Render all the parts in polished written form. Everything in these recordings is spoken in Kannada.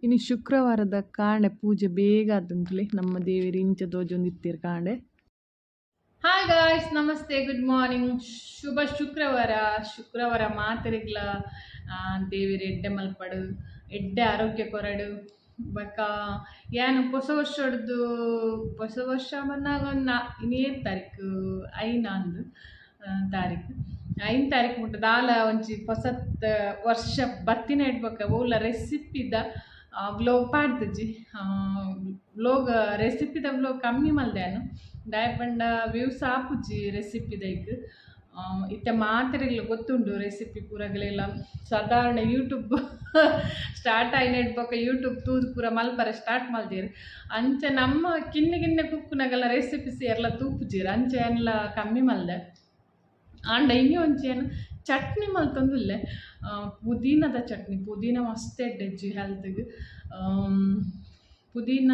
ಇನ್ನು ಶುಕ್ರವಾರದ ಕಾಂಡೆ ಪೂಜೆ ಬೇಗ ಆದಂತಲೇ ನಮ್ಮ ದೇವಿರು ಇಂಚ ದೋಜೊಂದಿತ್ತೀರು ಕಾಂಡೆ. ಹಾಯ್ ಗಾಯ್ಸ್, ನಮಸ್ತೆ, ಗುಡ್ ಮಾರ್ನಿಂಗ್, ಶುಭ ಶುಕ್ರವಾರ ಮಾತರಿಗ್ಲ ದೇವಿರು ಎಡ್ಡೆ ಮಲ್ಪಡು ಎಡ್ಡೆ ಆರೋಗ್ಯ ಕೊರಡು ಬಕ ಏನು ಹೊಸ ವರ್ಷ ಬಂದಾಗ ಇನ್ನೇನು ತಾರೀಕು ಐನಂದು ತಾರೀಕು 5 ತಾರೀಕು ಮುಟ್ಟ ದಾಲ ಒಂಚಿ ಹೊಸತ್ ವರ್ಷ ಬತ್ತಿನ ಇಡ್ಬೇಕ ಓಲ ರೆಸಿಪಿದ ವ್ಲೋಗ್ ಪಾಡ್ದಜ್ಜಿ ವ್ಲೋಗ್ ರೆಸಿಪಿದ ವ್ಲೋಗ್ ಕಮ್ಮಿ ಮಲ್ದೇನು ದಯಪಂಡ ವ್ಯೂಸ್ ಆಪುಜಿ ರೆಸಿಪಿದ ಈಗ ಇತ್ತೆ ಮಾತ್ರೆಗಳು ಗೊತ್ತುಂಡು ರೆಸಿಪಿ ಪೂರಗಳೆಲ್ಲ ಸಾಧಾರಣ ಯೂಟ್ಯೂಬ್ ಸ್ಟಾರ್ಟ್ ಆಯ್ನ ಇಡ್ಬೇಕ ಯೂಟ್ಯೂಬ್ ತೂದು ಪೂರ ಮಲ್ಪರ ಸ್ಟಾರ್ಟ್ ಮಲ್ದೀರಿ ಅಂಚೆ ನಮ್ಮ ಕಿನ್ನೆ ಕುಕ್ಕುನಾಗೆಲ್ಲ ರೆಸಿಪಿಸ್ ಎಲ್ಲ ತೂಪುಜೀರಿ ಅಂಚೆ ಎಲ್ಲ ಕಮ್ಮಿ ಮಲ್ದೆ ಆಂಡ ಇನ್ನೂ ಒಂಚೇನು ಚಟ್ನಿ ಮಲ್ತೊಂದುಲ್ಲೆ ಪುದೀನದ ಚಟ್ನಿ. ಪುದೀನ ಮಸ್ತ್ ಎಡ್ಡೆಜ್ಜಿ ಹೆಲ್ತ್ಗೆ. ಪುದೀನ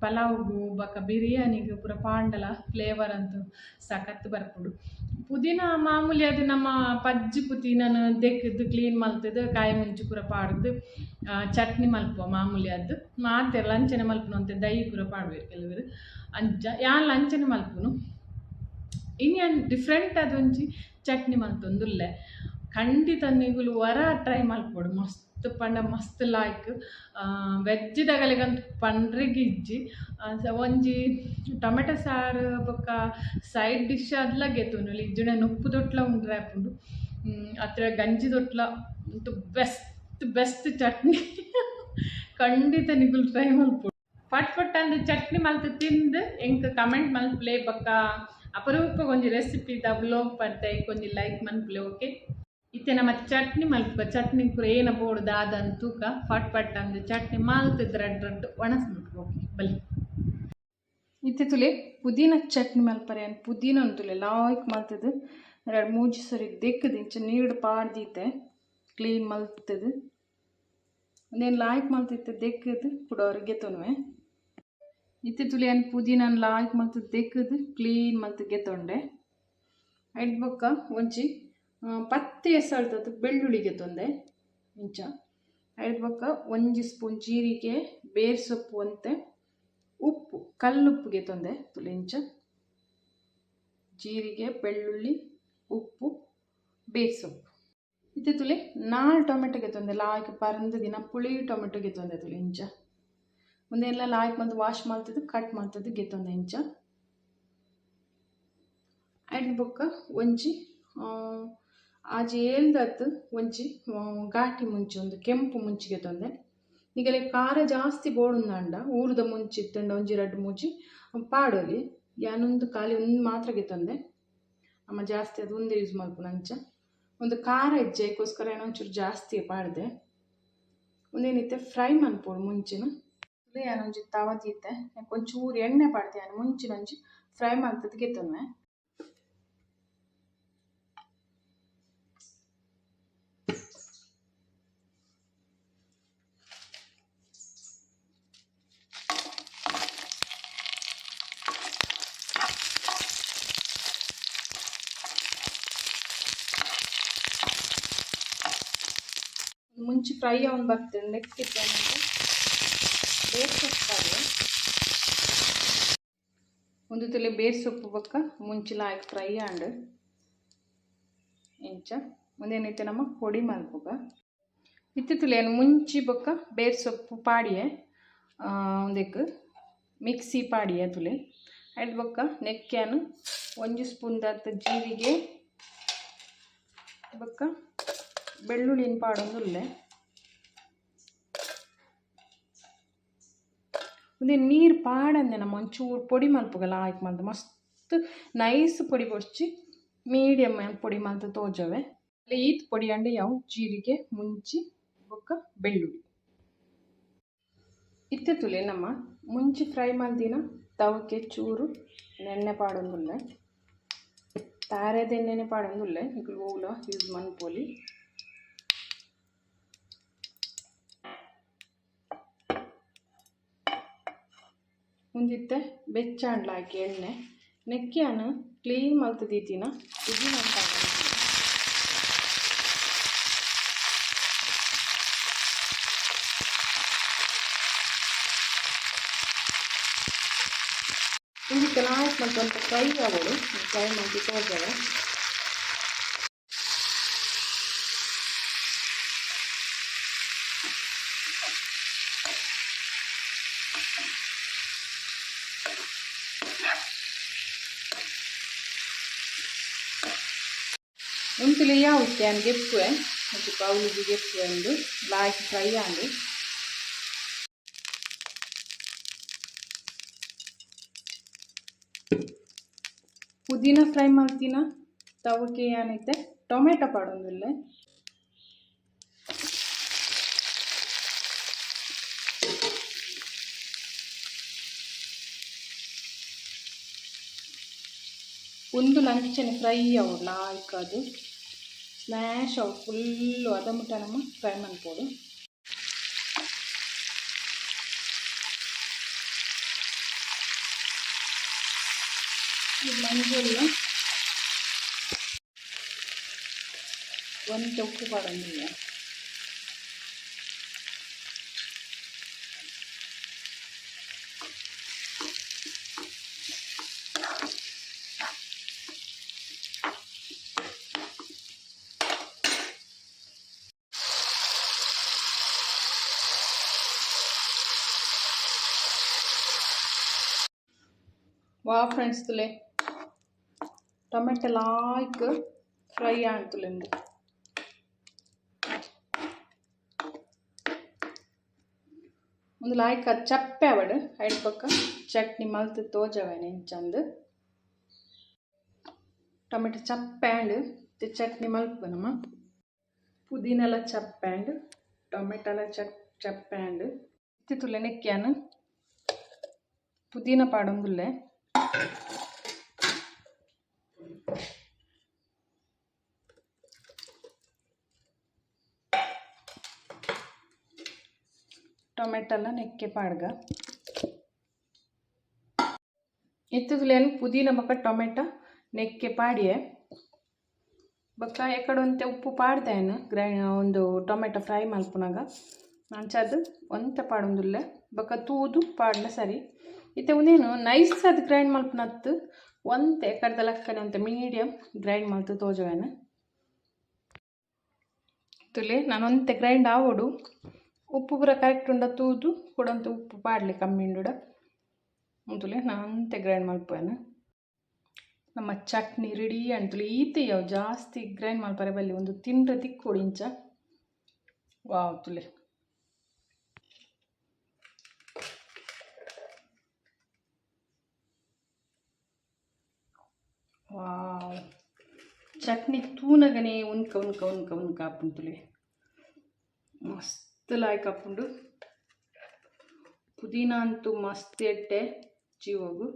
ಪಲಾವ್ಗೂ ಬಕ ಬಿರಿಯಾನಿಗೆ ಪೂರ ಪಾಂಡಲ ಫ್ಲೇವರ್ ಅಂತೂ ಸಖತ್ ಬರ್ಪುಡು. ಪುದೀನ ಮಾಮೂಲಿ ಅದು ನಮ್ಮ ಪಜ್ಜಿ ಪುದೀನನ ದೆಕ್ಕದು ಕ್ಲೀನ್ ಮಲ್ತದ್ದು ಕಾಯಿ ಮುಂಚಿ ಪೂರ ಪಾಡ್ದು ಚಟ್ನಿ ಮಲ್ಪುವ ಮಾಮೂಲಿ ಅದು ಮಾತೆ ಲಂಚನೆ ಮಲ್ಪುನು ಅಂತ ದೈ ಪೂರ ಪಾಡ್ಬೇಕು ಕೆಲವರು ಅಂಚ ಯಾನ್ ಲಂಚನೆ ಮಲ್ಪುನು. ಇನ್ನೇನು ಡಿಫ್ರೆಂಟ್ ಅದೊಂಜಿ ಚಟ್ನಿ ಮಲ್ತೊಂದುಲ್ಲೆ ಖಂಡಿತ ನೀಗುಲು ವರ ಟ್ರೈ ಮಲ್ಪೊಡು ಮಸ್ತ್ ಪಂಡ ಮಸ್ತ್ ಲಾಯ್ಕ್ ವೆಜ್ಜಿದಾಗಲಿಗಂತೂ ಪಂಡ್ರಿಗೆ ಇಜ್ಜಿ ಒಂಜಿ ಟೊಮೆಟೊ ಸಾರು ಬೊಕ್ಕ ಸೈಡ್ ಡಿಶ್ ಅದ್ಲ ಗೆತುನು ಇಜ್ಜುಣ ಉಪ್ಪು ದೊಟ್ಲ ಉಂಡ್ರೆ ಹಾಕೊಂಡು ಹತ್ರ ಗಂಜಿ ದೊಟ್ಲ ಬೆಸ್ಟ್ ಚಟ್ನಿ ಖಂಡಿತ ನಿಗುಲು ಟ್ರೈ ಮಲ್ಪೊಡು. ಪಟ್ ಅಂದ್ರೆ ಚಟ್ನಿ ಮಲ್ತು ತಿಂದು ಎಂಕ್ ಕಮೆಂಟ್ ಮಲ್ಪ್ಲೆ ಬೊಕ್ಕ ಅಪರೂಪ ಒಂಜಿ ರೆಸಿಪಿ ದ ಬ್ಲಾಗ್ ಪಡ್ತೆ ಕೊಂಜಿ ಲೈಕ್ ಮನ್ಪುಲೆ. ಓಕೆ, ಇತ್ತೆ ನಮ್ಮ ಚಟ್ನಿ ಮಲ್ಪ ಚಟ್ನಿ ಪೂರ ಏನ ಬೋಡು ದಾದಂತ ತೂಕ ಪಟ್ ಅಂದ್ರೆ ಚಟ್ನಿ ಮಾಲ್ತಿದ್ರೆ ರೆಡ್ ಒಣಸ್ಬಿಟ್ರು. ಓಕೆ ಬಲಿ ಇತ್ತೆ ತುಲೆ ಪುದೀನ ಚಟ್ನಿ ಮಲ್ಪರೆ ಏನು ಪುದೀನ ಅಂತುಲೆ ಲಾಯ್ಕ್ ಮಲ್ತದು 2-3 ಸರಿ ದೆಕ್ಕದು ಇಂಚ ನೀರು ಪಾಡ್ದಿತ್ತೆ ಕ್ಲೀನ್ ಮಲ್ತದು ಒಂದೇನು ಲಾಯ್ಕ್ ಮಲ್ತಿತ್ತೆ ದೆಕ್ಕದು ಕೂಡ ಅವ್ರಿಗೆ ತೊನ್ವೆ. ಇತ್ತೆ ತುಲಿ ಏನು ಪುದೀನ ಲಾಯ್ಕ್ ಮಲ್ತು ದೆಕ್ಕದು ಕ್ಲೀನ್ ಮಲ್ತು ಗೆತ್ತೊಂಡೆ ಬೊಕ್ಕ ಒಂಚಿ 10 ಎಸಳ್ತದ್ದು ಬೆಳ್ಳುಳ್ಳಿ ಗೆತ್ತೊಂದೆ ಇಂಚ ಬೊಕ್ಕ 1 ಸ್ಪೂನ್ ಜೀರಿಗೆ ಬೇರ್ ಸೊಪ್ಪು ಅಂತೆ ಉಪ್ಪು ಕಲ್ಲುಪ್ಪು ಗೆತ್ತೊಂದೆ ತುಲಿ ಇಂಚ ಜೀರಿಗೆ ಬೆಳ್ಳುಳ್ಳಿ ಉಪ್ಪು ಬೇರ್ ಸೊಪ್ಪು. ಇತ್ತೆ ತುಲಿ 4 ಟೊಮೆಟೊ ಗೆತ್ತೊಂದೆ ಲಾಯ್ಕ್ ಪರಂದ ದಿನ ಪುಳಿ ಟೊಮೆಟೊ ಗೆತ್ತೊಂದೆ ತುಲಿ ಇಂಚ ಮುಂದೆಲ್ಲ ಲಾಯ್ಕ್ ಮತ್ತು ವಾಶ್ ಮಾಡ್ತಿದ್ದು ಕಟ್ ಮಾಡ್ತಿದ್ದು ಗೆತ್ತೊಂದೆ ಇಂಚ ಬೊಕ್ಕ ಒಂಜಿ ಆಜಿ ಏಳ್ದತ್ತು ಒಂಜಿ ಘಾಟಿ ಮುಂಚಿ ಒಂದು ಕೆಂಪು ಮುಂಚಿ ಗೆತ್ತೊಂದೆ. ಈಗಲೇ ಖಾರ ಜಾಸ್ತಿ ಬೋಡುಂದಂಡ ಊರದ ಮುಂಚಿ ಇತ್ತಂಡ ಒಂಜಿ 2-3 ಪಾಡೋಲಿ ಯಾನೊಂದು ಖಾಲಿ ಒಂದು ಮಾತ್ರ ಗೆತ್ತೊಂದೆ ಅಮ್ಮ ಜಾಸ್ತಿ ಅದು ಒಂದೇ ಯೂಸ್ ಮಾಡ್ಕೊಂಡು ಅಂಚ ಒಂದು ಖಾರ ಇಜ್ಜೆಗೋಸ್ಕರ ಏನೋ ಒಂಚೂರು ಜಾಸ್ತಿ ಪಾಡ್ದೆ. ಒಂದೇನಿತ್ತೆ ಫ್ರೈ ಮನ್ಪೋಡು ಮುಂಚಿನ ಏನೊಂಜಿ ತವದೀತೆ ಒಂಚೂರು ಎಣ್ಣೆ ಪಾಡ್ತೆ ನಾನು ಮುಂಚಿನೊಂಜಿ ಫ್ರೈ ಮಾಡ್ತದ್ದು ಗೆತ್ತೊನ್ನೆ. ಮುಂಚೆ ಫ್ರೈ ಅವನು ಬರ್ತೇನೆ ನೆಕ್ಕಿದ್ದೆ ಬೇರ್ ಸೊಪ್ಪು ಒಂದು ತುಲೆ ಬೇರ್ ಸೊಪ್ಪು ಬೊಕ್ಕ ಮುಂಚಿಲ ಆಯ್ತು ಫ್ರೈ ಆಂಡ್ ಇಂಚ ಮುಂದೇನೈತೆ ನಮ್ಮ ಪೊಡಿ ಮಲ್ಪುಗ ಇತ್ತು ತುಲೆ ಏನು ಮುಂಚಿ ಬೊಕ್ಕ ಬೇರ್ ಸೊಪ್ಪು ಪಾಡಿಯೆ ಒಂದಕ್ಕೆ ಮಿಕ್ಸಿ ಪಾಡಿಯೆ ತುಲೆ ಬೊಕ್ಕ ನೆಕ್ಕ್ಯಾನು 1 ಸ್ಪೂನ್ ದಾತ ಜೀರಿಗೆ ಬೊಕ್ಕ ಬೆಳ್ಳುಳ್ಳಿನ ಪಾಡೊಂದುಲ್ಲೆ ಒಂದೇ ನೀರು ಪಾಡಂದೆ ನಮ್ಮ ಒಂಚೂರು ಪೊಡಿ ಮಲ್ಪುಗಲ್ಲ ಆಯ್ತು ಮಲ್ತು ಮಸ್ತ್ ನೈಸ್ ಪೊಡಿ ಪೊಡ್ಚಿ ಮೀಡಿಯಮ್ ಪೊಡಿ ಮಲ್ತು ತೋಜವೆ ಈತ್ ಪೊಡಿ ಅಂಡೆ ಯಾವ ಜೀರಿಗೆ ಮುಂಚಿ ಬೊಕ್ಕ ಬೆಳ್ಳುಳ್ಳಿ ಇತ್ತೆ ತುಲೆ ನಮ್ಮ ಮುಂಚಿ ಫ್ರೈ ಮಲ್ದಿನ ತವಕ್ಕೆ ಚೂರು ಎಣ್ಣೆ ಪಾಡೊಂದುಲ್ಲೆ ತಾರೆದ ಎಣ್ಣೆನೆ ಪಾಡೊಂದುಲ್ಲೆ ಈಗ ಓಲ ಯೂಸ್ ಮನ್ಪೋಲಿ. ಮುಂದಿತ್ತೆ ಬೆಚ್ಚಾಂಡ್ಲ ಹಾಕಿ ಎಣ್ಣೆ ನೆಕ್ಕಿಯಾನು ಕ್ಲೀನ್ ಮಲ್ತು ದೀತಿನ ಉಜ್ಜಿ ಅಂತ लास्ट में ಸ್ವಲ್ಪ ಫ್ರೈ ಆಗೋದು ಫ್ರೈ ಮಾಡಿ ತೋರಿಸಿದ್ರೆ until yaw can get to it to probably get to end like fry and ಪುದೀನ ಫ್ರೈ ಮಾಡ್ತೀನ ತವಕ್ಕೆ ಏನೈತೆ ಟೊಮೆಟೊ ಪಾಡೋದಿಲ್ಲ ಒಂದು ಲಂಚನೆ ಫ್ರೈ ಆವಲ್ಲ ಅದು ಸ್ಮ್ಯಾಶ್ ಆವು ಫುಲ್ಲು ಅದ ಮುಟ್ಟ ನಮ್ಮ ಫ್ರೈ ಮಾಡ್ಬೋದು ಮಂಜೂಲ್ಲ ಒಂದು ಉಪ್ಪು ಪಡೋದಿಲ್ಲ ವಾ ಫ್ರೆಂಡ್ಸ್ ತುಲೆ ಟೊಮೆಟೊ ಲಾಯ್ಕ್ ಫ್ರೈ ಆಣ್ತುಲೆಂದು ಒಂದು ಲಾಯ್ಕ್ ಅದು ಚಪ್ಪೆ ಅವಡು ಐದು ಪಕ್ಕ ಚಟ್ನಿ ಮಲ್ತು ತೋಜವೇನೆ ಚಂದ ಟೊಮೆಟೊ ಚಪ್ಪೆ ಆಂಡ್ ಚಟ್ನಿ ಮಲ್ಪನಮ್ಮ ಪುದೀನೆಲ್ಲ ಚಪ್ಪೆ ಆಂಡ್ ಟೊಮೆಟೊಲ ಚಪ್ಪೆ ಆಂಡ್ ತುಲೆ ನೆಕ್ಕ್ಯಾನು ಪುದೀನ ಪಾಡೊಂದುಲ್ಲೆ ಟೊಮೆಟೊಲ್ಲ ನೆಕ್ಕೆ ಪಾಡ್ಗ ಎತ್ತುಲೇನು ಪುದೀನ ಬಕ್ಕ ಟೊಮೆಟೊ ನೆಕ್ಕೆ ಪಾಡಿಯೆ ಬಕ್ಕ ಎಕಡೊಂತೆ ಉಪ್ಪು ಪಾಡ್ದೇನು ಒಂದು ಟೊಮೆಟೊ ಫ್ರೈ ಮಲ್ಪುನಾಗ ಅಂಚದು ಒಂತೆ ಪಾಡೊಂದುಲ್ಲ ಬಕ್ಕ ತೂದು ಪಾಡ್ಲ ಸರಿ ಇತ್ತೆ ಉನೇನು ನೈಸ್ ಅದು ಗ್ರೈಂಡ್ ಮಲ್ಪನತ್ತು ಒಂತೆ ಎಕಡ್ದ ಲಕ್ಕನೆ ಒಂತೆ ಮೀಡಿಯಮ್ ಗ್ರೈಂಡ್ ಮಲ್ತು ತೋಜವೇನು ತುಲೆ ನಾನು ಒಂತೆ ಗ್ರೈಂಡ್ ಆವೋಡು ಉಪ್ಪು ಪೂರ ಕರೆಕ್ಟ್ ಉಂಡ ತೂದು ಕೊಡಂತ ಉಪ್ಪು ಪಾಡಲಿ ಕಮ್ಮಿ ಉಂಡುಡ ಅಂತುಲೆ ನಾನು ಅಂತೆ ಗ್ರೈಂಡ್ ಮಲ್ಪೇನು ನಮ್ಮ ಚಟ್ನಿ ರೆಡಿ ಅಂಟುಲೆ ಈತೆ ಯಾವ ಜಾಸ್ತಿ ಗ್ರೈಂಡ್ ಮಲ್ಪರೆ ಬಲ್ಲಿ ಒಂದು ತಿಂಡ್ರೆ ತಿಕ್ಕೊಡು ಇಂಚ ವಾವ್ ತುಲೆ ವಾವ್ ಚಟ್ನಿ ತೂನಗನೆ ಉನ್ಕ ಉನ್ಕ ಉನ್ಕ ಉನ್ಕ ಆಪುಂತುಲೆ ಮಸ್ತ್ ಲಾಯ್ಕ್ ಹಾಕೊಂಡು ಪುದೀನ ಅಂತೂ ಮಸ್ತ್ ಎಟ್ಟೆ ಜೀವಗು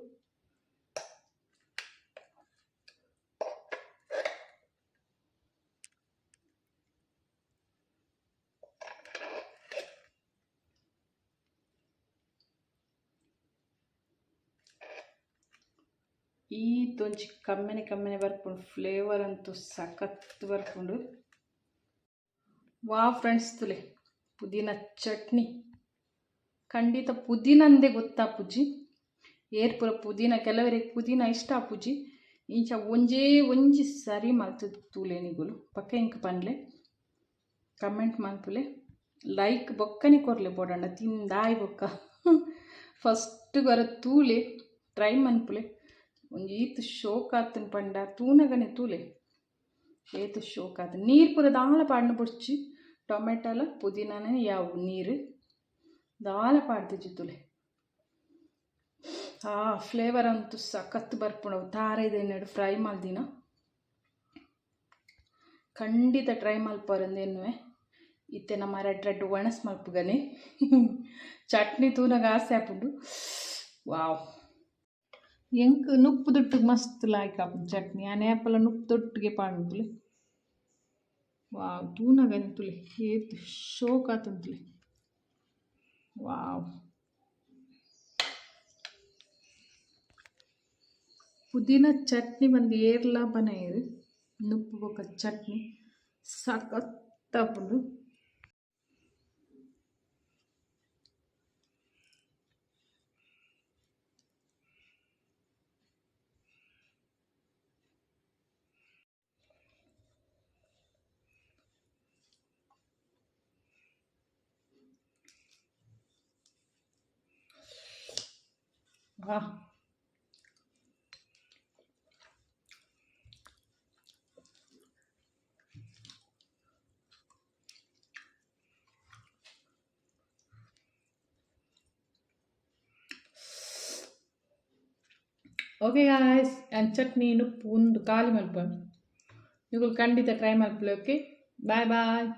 ಈ ತೊಂಚಿ ಕಮ್ಮೆನೆ ಬರ್ಕೊಂಡು ಫ್ಲೇವರ್ ಅಂತೂ ಸಖತ್ ಬರ್ಕೊಂಡು ವಾ ಫ್ರೆಂಡ್ಸ್ ತುಲೆ ಪುದೀನ ಚಟ್ನಿ ಖಂಡಿತ ಪುದೀನಂದೇ ಗೊತ್ತಾ ಪೂಜಿ ಏರ್ಪುರ ಪುದೀನ ಕೆಲವರಿಗೆ ಪುದೀನ ಇಷ್ಟ ಪೂಜಿ ಇಂಚ ಒಂಜಿ ಸರಿ ಮಲ್ತದ ತೂಲೇನಿಗುಲು ಪಕ್ಕ ಇಂಕ ಪನ್ಲೆ ಕಮೆಂಟ್ ಮಲ್ಪುಲೆ ಲೈಕ್ ಬೊಕ್ಕನೆ ಕೊರ್ಲೆ ಬೋಡಂಡ ತಿಂದಾಯ್ ಬೊಕ್ಕ ಫಸ್ಟ್ ಬರ ತೂಲೆ ಟ್ರೈ ಮನ್ಪುಲೆ ಒಂಜಿ ಈತು ಶೋಕ್ ಆತನ ಪಂಡ ತೂನಗನೆ ತೂಲೆ ಏತು ಶೋಕ್ ಆತ ನೀರು ಪೂರ ದಾಳ ಪಾಡ್ನ ಬುಡ್ಚಿ ಟೊಮೆಟೊಲ ಪುದೀನನೇ ಯಾವ ನೀರು ದಾಳ ಪಾಡ್ತಿಜ್ಜಿ ತುಲೆ ಆ ಫ್ಲೇವರ್ ಅಂತೂ ಸಖತ್ ಬರ್ಪುಂಡವು ತಾರೆದೇನೆಡು ಫ್ರೈ ಮಲ್ದಿನ ಖಂಡಿತ ಟ್ರೈ ಮಲ್ಪರಂದೇನುವೆ ಇತ್ತೆ ನಮ್ಮ ರೆಡ್ ಒಣಸ್ ಮಲ್ಪುಗನೆ ಚಟ್ನಿ ತೂನಗ ಆಸೆ ಆಪುಂಡು ವಾವ್ ಎಂಕ್ ನುಪ್ಪು ದೊಟ್ಟು ಮಸ್ತ್ ಲಾಯ್ಕ್ ಆಪುಂಡು ಚಟ್ನಿ ಆ ನೇಪಲ ನುಪ್ಪು ದೊಟ್ಟಿಗೆ ಪಾಡುಂತುಲೆ ವಾವ್ ತೂನಗನೆ ತುಲೆ ಏತು ಶೋಕ್ ಆತಂತುಲೆ ವಾವ್ ಪುದೀನ ಚಟ್ನಿ ಬಂದು ಏರ್ಲ ಬನೇರು ನುಪ್ಪು ಬೊಕ್ಕ ಚಟ್ನಿ ಸಖತ್ ಆಪುಂಡು ವಾಹ್. ಓಕೆ ಗಾಯ್ಸ್, ನಾನು ಚಟ್ನಿ ಉಪ್ಪು ಒಂದು ಖಾಲಿ ಮಲ್ಪ ನೀವು ಖಂಡಿತ ಟ್ರೈ ಮಾಡ್ಕೊಳ್ಳಿ. ಓಕೆ, ಬಾಯ್ ಬಾಯ್.